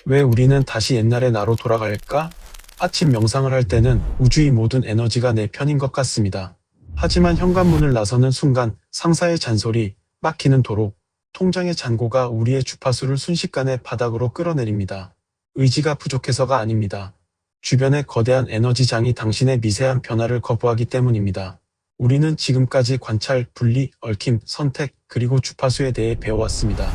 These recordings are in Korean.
왜 우리는 다시 옛날의 나로 돌아갈까? 아침 명상을 할 때는 우주의 모든 에너지가 내 편인 것 같습니다. 하지만 현관문을 나서는 순간 상사의 잔소리, 막히는 도로, 통장의 잔고가 우리의 주파수를 순식간에 바닥으로 끌어내립니다. 의지가 부족해서가 아닙니다. 주변의 거대한 에너지장이 당신의 미세한 변화를 거부하기 때문입니다. 우리는 지금까지 관찰, 분리, 얽힘, 선택, 그리고 주파수에 대해 배워왔습니다.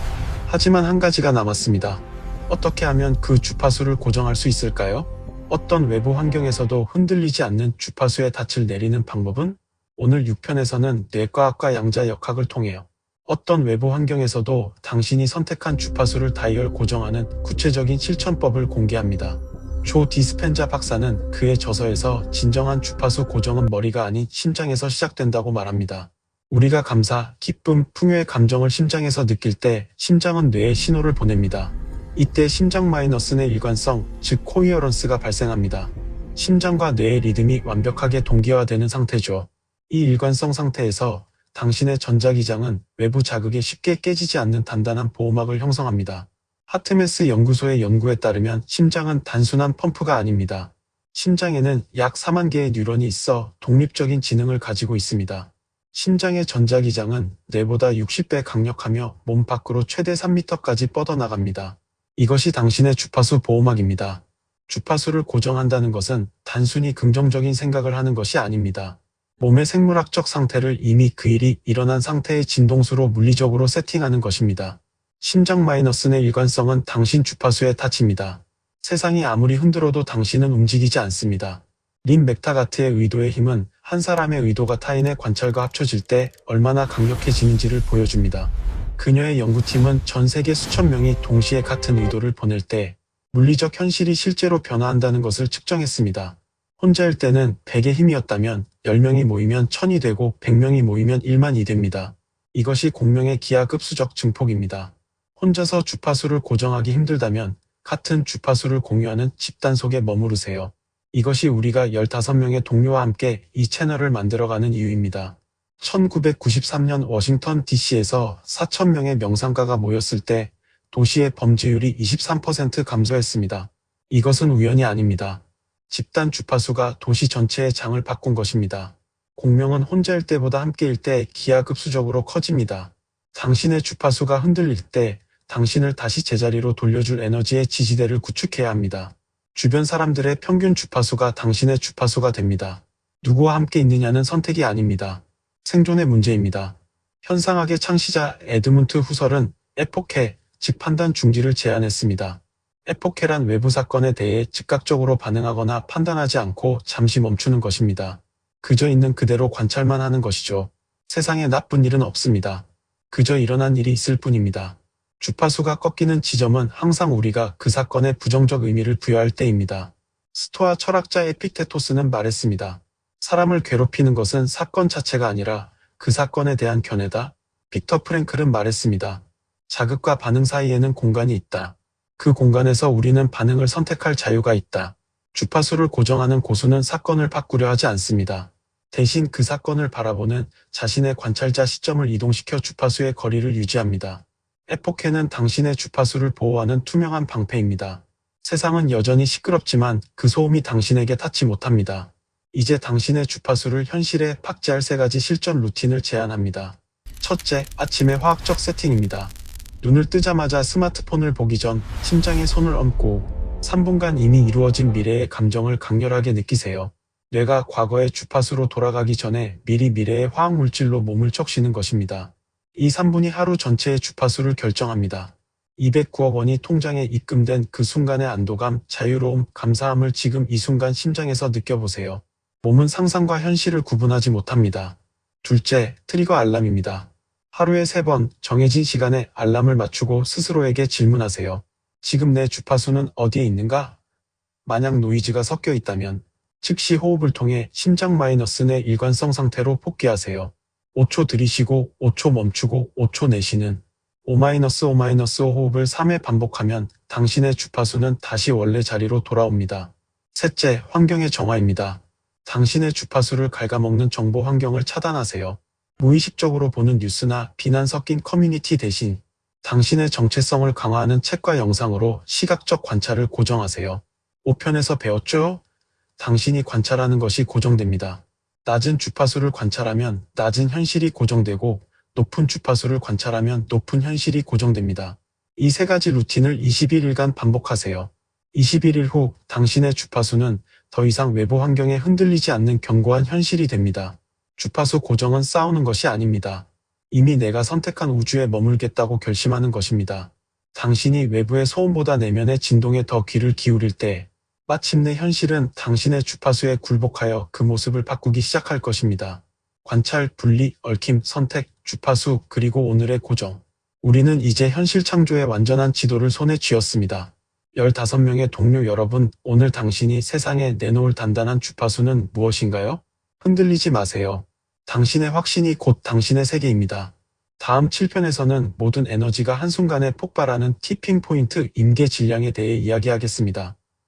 하지만 한 가지가 남았습니다. 어떻게 하면 그 주파수를 고정할 수 있을까요? 어떤 외부 환경에서도 흔들리지 않는 주파수의 닻을 내리는 방법은? 오늘 6편에서는 뇌과학과 양자역학을 통해요. 어떤 외부 환경에서도 당신이 선택한 주파수를 다이얼 고정하는 구체적인 실천법을 공개합니다. 조 디스펜자 박사는 그의 저서에서 진정한 주파수 고정은 머리가 아닌 심장에서 시작된다고 말합니다. 우리가 감사, 기쁨, 풍요의 감정을 심장에서 느낄 때 심장은 뇌에 신호를 보냅니다. 이때 심장 마이너스의 일관성, 즉 코히어런스가 발생합니다. 심장과 뇌의 리듬이 완벽하게 동기화되는 상태죠. 이 일관성 상태에서 당신의 전자기장은 외부 자극에 쉽게 깨지지 않는 단단한 보호막을 형성합니다. 하트메스 연구소의 연구에 따르면 심장은 단순한 펌프가 아닙니다. 심장에는 약 4만 개의 뉴런이 있어 독립적인 지능을 가지고 있습니다. 심장의 전자기장은 뇌보다 60배 강력하며 몸 밖으로 최대 3m까지 뻗어나갑니다. 이것이 당신의 주파수 보호막입니다. 주파수를 고정한다는 것은 단순히 긍정적인 생각을 하는 것이 아닙니다. 몸의 생물학적 상태를 이미 그 일이 일어난 상태의 진동수로 물리적으로 세팅하는 것입니다. 심장 마이너스의 일관성은 당신 주파수의 닻입니다. 세상이 아무리 흔들어도 당신은 움직이지 않습니다. 린 맥타가트의 의도의 힘은 한 사람의 의도가 타인의 관찰과 합쳐질 때 얼마나 강력해지는지를 보여줍니다. 그녀의 연구팀은 전 세계 수천 명이 동시에 같은 의도를 보낼 때 물리적 현실이 실제로 변화한다는 것을 측정했습니다. 혼자일 때는 100의 힘이었다면 10명이 모이면 1000이 되고 100명이 모이면 1만이 됩니다. 이것이 공명의 기하급수적 증폭입니다. 혼자서 주파수를 고정하기 힘들다면 같은 주파수를 공유하는 집단 속에 머무르세요. 이것이 우리가 15명의 동료와 함께 이 채널을 만들어가는 이유입니다. 1993년 워싱턴 DC에서 4,000명의 명상가가 모였을 때 도시의 범죄율이 23% 감소했습니다. 이것은 우연이 아닙니다. 집단 주파수가 도시 전체의 장을 바꾼 것입니다. 공명은 혼자일 때보다 함께일 때 기하급수적으로 커집니다. 당신의 주파수가 흔들릴 때 당신을 다시 제자리로 돌려줄 에너지의 지지대를 구축해야 합니다. 주변 사람들의 평균 주파수가 당신의 주파수가 됩니다. 누구와 함께 있느냐는 선택이 아닙니다. 생존의 문제입니다. 현상학의 창시자 에드문트 후설은 에포케, 즉 판단 중지를 제안했습니다. 에포케란 외부 사건에 대해 즉각적으로 반응하거나 판단하지 않고 잠시 멈추는 것입니다. 그저 있는 그대로 관찰만 하는 것이죠. 세상에 나쁜 일은 없습니다. 그저 일어난 일이 있을 뿐입니다. 주파수가 꺾이는 지점은 항상 우리가 그 사건에 부정적 의미를 부여할 때입니다. 스토아 철학자 에픽테토스는 말했습니다. 사람을 괴롭히는 것은 사건 자체가 아니라 그 사건에 대한 견해다. 빅터 프랭클은 말했습니다. 자극과 반응 사이에는 공간이 있다. 그 공간에서 우리는 반응을 선택할 자유가 있다. 주파수를 고정하는 고수는 사건을 바꾸려 하지 않습니다. 대신 그 사건을 바라보는 자신의 관찰자 시점을 이동시켜 주파수의 거리를 유지합니다. 에포케는 당신의 주파수를 보호하는 투명한 방패입니다. 세상은 여전히 시끄럽지만 그 소음이 당신에게 닿지 못합니다. 이제 당신의 주파수를 현실에 팍재할 3가지 실전 루틴을 제안합니다. 첫째, 아침의 화학적 세팅입니다. 눈을 뜨자마자 스마트폰을 보기 전 심장에 손을 얹고 3분간 이미 이루어진 미래의 감정을 강렬하게 느끼세요. 뇌가 과거의 주파수로 돌아가기 전에 미리 미래의 화학물질로 몸을 적시는 것입니다. 이 3분이 하루 전체의 주파수를 결정합니다. 209억 원이 통장에 입금된 그 순간의 안도감, 자유로움, 감사함을 지금 이 순간 심장에서 느껴보세요. 몸은 상상과 현실을 구분하지 못합니다. 둘째, 트리거 알람입니다. 하루에 3번 정해진 시간에 알람을 맞추고 스스로에게 질문하세요. 지금 내 주파수는 어디에 있는가? 만약 노이즈가 섞여 있다면 즉시 호흡을 통해 심장 마이너스의 일관성 상태로 복귀하세요. 5초 들이쉬고 5초 멈추고 5초 내쉬는 5-5-5 호흡을 3회 반복하면 당신의 주파수는 다시 원래 자리로 돌아옵니다. 셋째, 환경의 정화입니다. 당신의 주파수를 갉아먹는 정보 환경을 차단하세요. 무의식적으로 보는 뉴스나 비난 섞인 커뮤니티 대신 당신의 정체성을 강화하는 책과 영상으로 시각적 관찰을 고정하세요. 5편에서 배웠죠? 당신이 관찰하는 것이 고정됩니다. 낮은 주파수를 관찰하면 낮은 현실이 고정되고 높은 주파수를 관찰하면 높은 현실이 고정됩니다. 이 세 가지 루틴을 21일간 반복하세요. 21일 후 당신의 주파수는 더 이상 외부 환경에 흔들리지 않는 견고한 현실이 됩니다. 주파수 고정은 싸우는 것이 아닙니다. 이미 내가 선택한 우주에 머물겠다고 결심하는 것입니다. 당신이 외부의 소음보다 내면의 진동에 더 귀를 기울일 때 마침내 현실은 당신의 주파수에 굴복하여 그 모습을 바꾸기 시작할 것입니다. 관찰, 분리, 얽힘, 선택, 주파수, 그리고 오늘의 고정. 우리는 이제 현실 창조의 완전한 지도를 손에 쥐었습니다. 15명의 동료 여러분, 오늘 당신이 세상에 내놓을 단단한 주파수는 무엇인가요? 흔들리지 마세요. 당신의 확신이 곧 당신의 세계입니다. 다음 7편에서는 모든 에너지가 한순간에 폭발하는 티핑 포인트 임계 질량에 대해 이야기하겠습니다.